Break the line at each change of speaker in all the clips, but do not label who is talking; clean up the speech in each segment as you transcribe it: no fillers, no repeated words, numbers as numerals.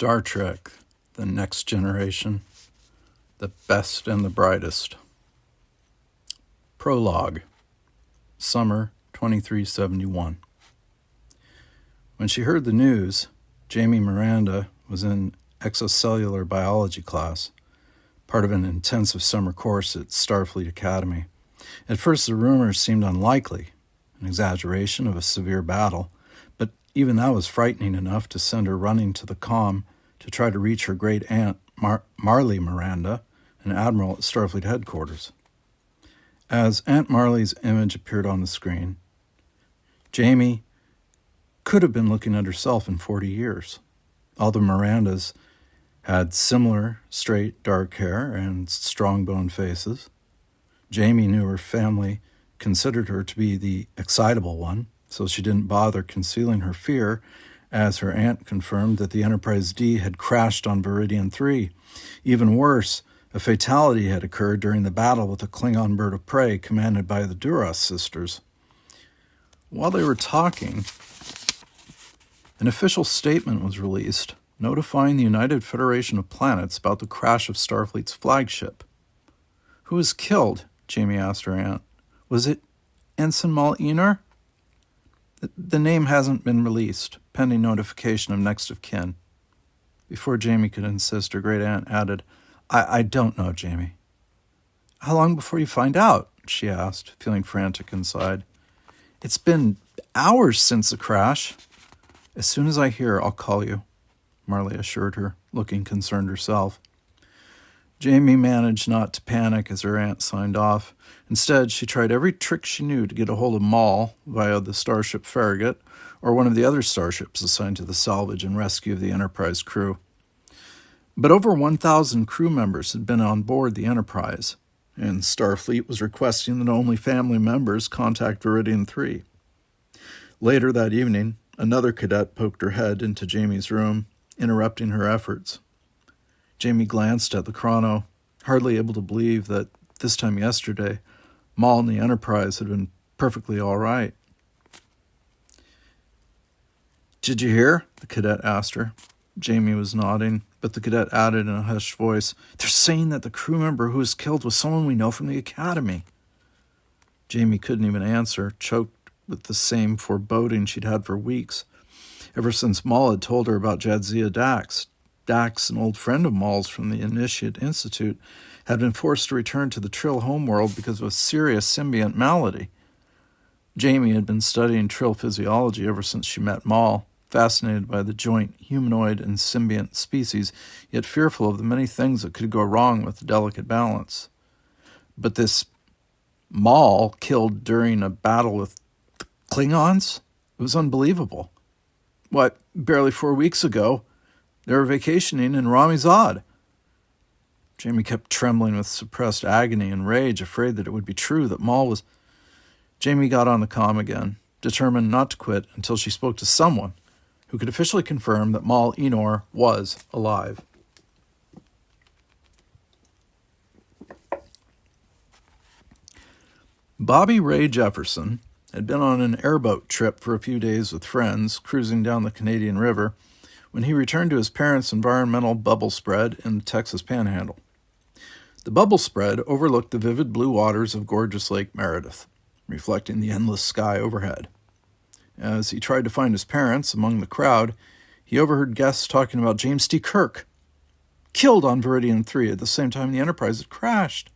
Star Trek, The Next Generation, The Best and the Brightest. Prologue, Summer 2371. When she heard the news, Jamie Miranda was in exocellular biology class, part of an intensive summer course at Starfleet Academy. At first, the rumors seemed unlikely, an exaggeration of a severe battle, but even that was frightening enough to send her running to the comm to try to reach her great-aunt, Marley Miranda, an admiral at Starfleet headquarters. As Aunt Marley's image appeared on the screen, Jamie could have been looking at herself in 40 years. All the Mirandas had similar straight, dark hair and strong-boned faces. Jamie knew her family considered her to be the excitable one, so she didn't bother concealing her fear, as her aunt confirmed that the Enterprise D had crashed on Viridian 3. Even worse, a fatality had occurred during the battle with a Klingon bird of prey commanded by the Duras sisters. While they were talking, an official statement was released notifying the United Federation of Planets about the crash of Starfleet's flagship. Who was killed? Jamie asked her aunt. Was it Ensign Mal Enor? The name hasn't been released, pending notification of next of kin. Before Jamie could insist, her great-aunt added, I don't know, Jamie. How long before you find out? She asked, feeling frantic inside. It's been hours since the crash. As soon as I hear, I'll call you, Marley assured her, looking concerned herself. Jamie managed not to panic as her aunt signed off. Instead, she tried every trick she knew to get a hold of Mal via the starship Farragut or one of the other starships assigned to the salvage and rescue of the Enterprise crew. But over 1,000 crew members had been on board the Enterprise, and Starfleet was requesting that only family members contact Viridian 3. Later that evening, another cadet poked her head into Jamie's room, interrupting her efforts. Jamie glanced at the chrono, hardly able to believe that this time yesterday, Mal and the Enterprise had been perfectly all right. Did you hear? The cadet asked her. Jamie was nodding, but the cadet added in a hushed voice, They're saying that the crew member who was killed was someone we know from the Academy. Jamie couldn't even answer, choked with the same foreboding she'd had for weeks. Ever since Mal had told her about Jadzia Dax. Dax, an old friend of Mal's from the Initiate Institute, had been forced to return to the Trill homeworld because of a serious symbiont malady. Jamie had been studying Trill physiology ever since she met Mal, fascinated by the joint humanoid and symbiont species, yet fearful of the many things that could go wrong with the delicate balance. But this Mal killed during a battle with the Klingons? It was unbelievable. What, barely 4 weeks ago, they were vacationing in Ramizad. Jamie kept trembling with suppressed agony and rage, afraid that it would be true that Mal was... Jamie got on the comm again, determined not to quit until she spoke to someone who could officially confirm that Mal Enor was alive. Bobby Ray Jefferson had been on an airboat trip for a few days with friends, cruising down the Canadian River, when he returned to his parents' environmental bubble spread in the Texas Panhandle. The bubble spread overlooked the vivid blue waters of gorgeous Lake Meredith, reflecting the endless sky overhead. As he tried to find his parents among the crowd, he overheard guests talking about James T. Kirk, killed on Viridian 3 at the same time the Enterprise had crashed.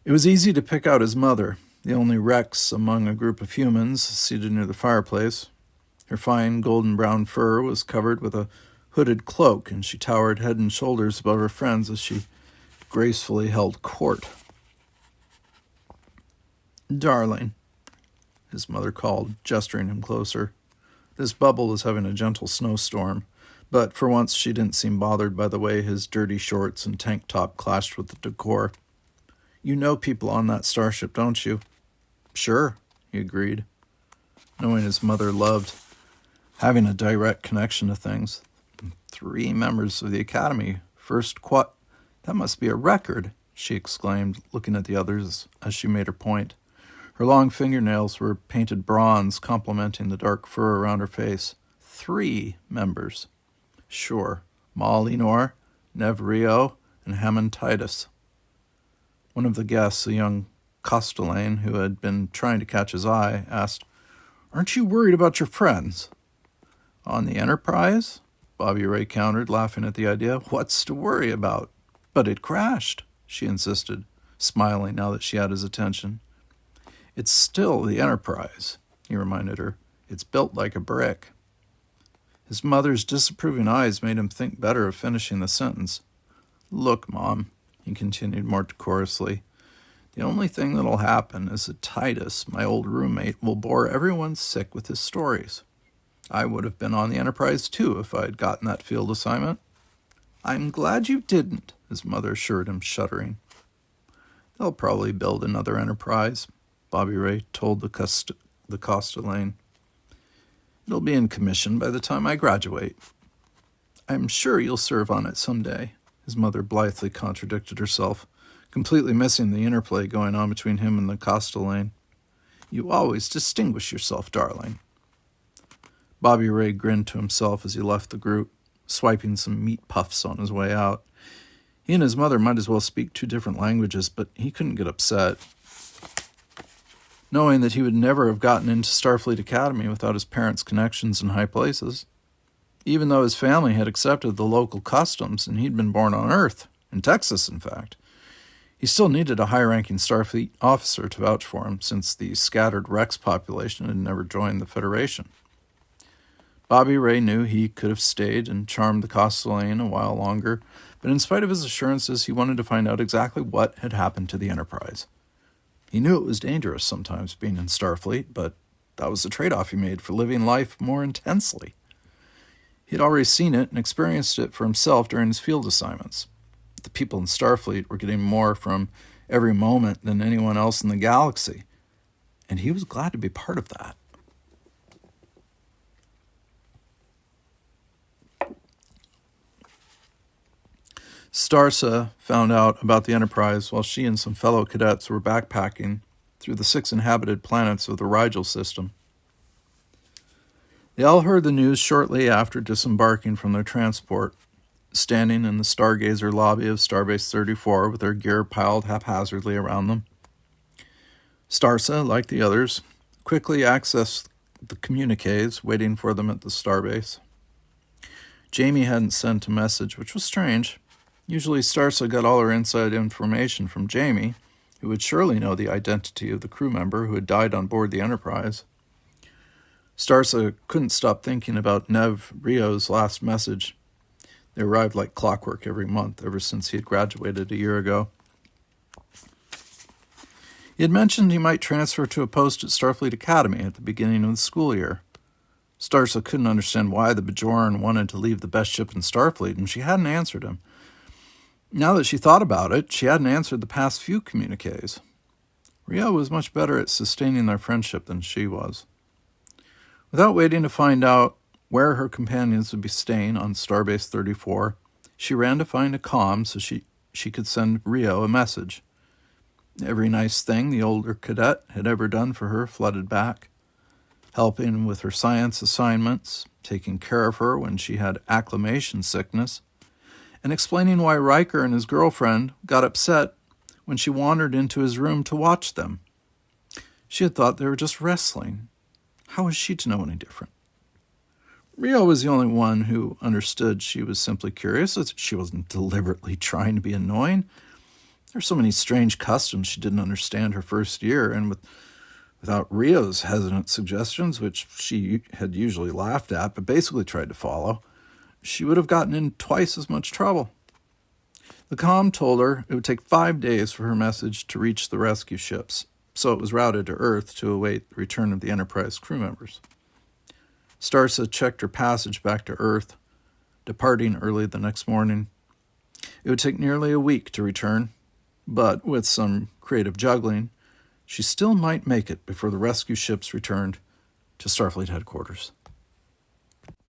It was easy to pick out his mother, the only Rex among a group of humans seated near the fireplace. Her fine golden-brown fur was covered with a hooded cloak, and she towered head and shoulders above her friends as she gracefully held court. Darling, his mother called, gesturing him closer. This bubble was having a gentle snowstorm, but for once she didn't seem bothered by the way his dirty shorts and tank top clashed with the decor. You know people on that starship, don't you? Sure, he agreed, knowing his mother loved having a direct connection to things. 3 members of the Academy, that must be a record, she exclaimed, looking at the others as she made her point. Her long fingernails were painted bronze, complementing the dark fur around her face. 3 members. Sure. Ma Lenore, Nev Rio, and Hammond Titus. One of the guests, a young Castellane who had been trying to catch his eye, asked, "Aren't you worried about your friends?" "On the Enterprise?" Bobby Ray countered, laughing at the idea. "What's to worry about?" "But it crashed," she insisted, smiling now that she had his attention. "It's still the Enterprise," he reminded her. "It's built like a brick." His mother's disapproving eyes made him think better of finishing the sentence. "Look, Mom," he continued more decorously, "the only thing that'll happen is that Titus, my old roommate, will bore everyone sick with his stories. I would have been on the Enterprise, too, if I had gotten that field assignment." "I'm glad you didn't," his mother assured him, shuddering. "They'll probably build another Enterprise," Bobby Ray told the Castellane. "It'll be in commission by the time I graduate." "I'm sure you'll serve on it someday," his mother blithely contradicted herself, completely missing the interplay going on between him and the Castellane. "You always distinguish yourself, darling." Bobby Ray grinned to himself as he left the group, swiping some meat puffs on his way out. He and his mother might as well speak two different languages, but he couldn't get upset, knowing that he would never have gotten into Starfleet Academy without his parents' connections in high places. Even though his family had accepted the local customs and he'd been born on Earth, in Texas in fact, he still needed a high-ranking Starfleet officer to vouch for him, since the scattered Rex population had never joined the Federation. Bobby Ray knew he could have stayed and charmed the Castellane a while longer, but in spite of his assurances, he wanted to find out exactly what had happened to the Enterprise. He knew it was dangerous sometimes being in Starfleet, but that was the trade-off he made for living life more intensely. He had already seen it and experienced it for himself during his field assignments. The people in Starfleet were getting more from every moment than anyone else in the galaxy, and he was glad to be part of that. Starsa found out about the Enterprise while she and some fellow cadets were backpacking through the 6 inhabited planets of the Rigel system. They all heard the news shortly after disembarking from their transport, standing in the Stargazer lobby of Starbase 34 with their gear piled haphazardly around them. Starsa, like the others, quickly accessed the communiques waiting for them at the starbase. Jamie hadn't sent a message, which was strange. Usually Starsa got all her inside information from Jamie, who would surely know the identity of the crew member who had died on board the Enterprise. Starsa couldn't stop thinking about Nev Rio's last message. They arrived like clockwork every month ever since he had graduated a year ago. He had mentioned he might transfer to a post at Starfleet Academy at the beginning of the school year. Starsa couldn't understand why the Bajoran wanted to leave the best ship in Starfleet, and she hadn't answered him. Now that she thought about it, she hadn't answered the past few communiques. Rio was much better at sustaining their friendship than she was. Without waiting to find out where her companions would be staying on Starbase 34, she ran to find a comm so she could send Rio a message. Every nice thing the older cadet had ever done for her flooded back. Helping with her science assignments, taking care of her when she had acclimation sickness, and explaining why Riker and his girlfriend got upset when she wandered into his room to watch them. She had thought they were just wrestling. How was she to know any different? Rio was the only one who understood she was simply curious. She wasn't deliberately trying to be annoying. There were so many strange customs she didn't understand her first year, and without Rio's hesitant suggestions, which she had usually laughed at but basically tried to follow, she would have gotten in twice as much trouble. The comm told her it would take 5 days for her message to reach the rescue ships, so it was routed to Earth to await the return of the Enterprise crew members. Starsa checked her passage back to Earth, departing early the next morning. It would take nearly a week to return, but with some creative juggling, she still might make it before the rescue ships returned to Starfleet headquarters.